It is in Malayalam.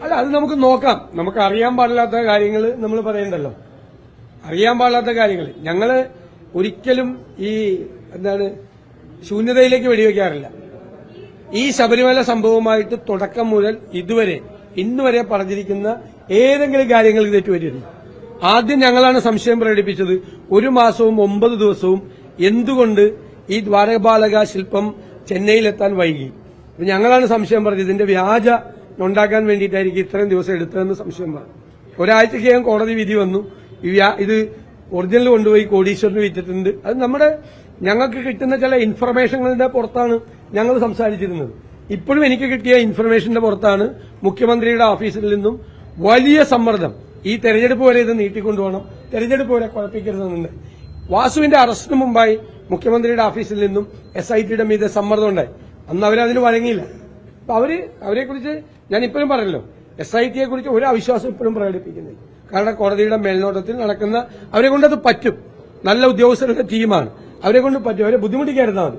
അല്ല, അത് നമുക്ക് നോക്കാം. നമുക്ക് അറിയാൻ പാടില്ലാത്ത കാര്യങ്ങൾ നമ്മൾ പറയണ്ടല്ലോ. അറിയാൻ പാടില്ലാത്ത കാര്യങ്ങൾ ഞങ്ങള് ഒരിക്കലും ഈ ശൂന്യതയിലേക്ക് വെടിവെക്കാറില്ല. ഈ ശബരിമല സംഭവമായിട്ട് തുടക്കം മുതൽ ഇതുവരെ ഇന്നുവരെ പറഞ്ഞിരിക്കുന്ന ഏതെങ്കിലും കാര്യങ്ങൾ തെറ്റുപറ്റിയിരുന്നു. ആദ്യം ഞങ്ങളാണ് സംശയം പ്രകടിപ്പിച്ചത്. 1 മാസവും 9 ദിവസവും എന്തുകൊണ്ട് ഈ ദ്വാരപാലക ശില്പം ചെന്നൈയിലെത്താൻ വൈകി? ഞങ്ങളാണ് സംശയം പറഞ്ഞത്. ഇതിന്റെ വ്യാജ ഉണ്ടാക്കാൻ വേണ്ടിയിട്ടായിരിക്കും ഇത്രയും ദിവസം എടുത്തതെന്ന് സംശയം പറഞ്ഞു. ഒരാഴ്ചക്കകം കോടതി വിധി വന്നു. ഇത് ഒറിജിനൽ കൊണ്ടുപോയി കോടീശ്വരന് വിറ്റിട്ടുണ്ട്. അത് ഞങ്ങൾക്ക് കിട്ടുന്ന ചില ഇൻഫർമേഷനുകളുടെ പുറത്താണ് ഞങ്ങൾ സംസാരിച്ചിരുന്നത്. ഇപ്പോഴും എനിക്ക് കിട്ടിയ ഇൻഫർമേഷന്റെ പുറത്താണ് മുഖ്യമന്ത്രിയുടെ ഓഫീസിൽ നിന്നും വലിയ സമ്മർദ്ദം. ഈ തെരഞ്ഞെടുപ്പ് വരെ ഇത് നീട്ടിക്കൊണ്ടുപോകണം, തെരഞ്ഞെടുപ്പ് വരെ കുഴപ്പിക്കരുതെന്നുണ്ട്. വാസുവിന്റെ അറസ്റ്റിന് മുമ്പായി മുഖ്യമന്ത്രിയുടെ ഓഫീസിൽ നിന്നും SITയുടെ മീതെ സമ്മർദ്ദം ഉണ്ടായി. അന്ന് അവരതിന് വഴങ്ങിയില്ല. അപ്പൊ അവരെക്കുറിച്ച് ഞാൻ ഇപ്പോഴും പറഞ്ഞല്ലോ, SITയെ കുറിച്ച് ഒരു അവിശ്വാസം ഇപ്പോഴും പ്രകടിപ്പിക്കുന്നില്ല. കാരണം കോടതിയുടെ മേൽനോട്ടത്തിൽ നടക്കുന്ന അവരെ കൊണ്ടത് പറ്റും. നല്ല ഉദ്യോഗസ്ഥരുടെ ടീമാണ്, അവരെ കൊണ്ട് പറ്റും. അവരെ ബുദ്ധിമുട്ടിക്കാതിരുന്നാൽ മതി.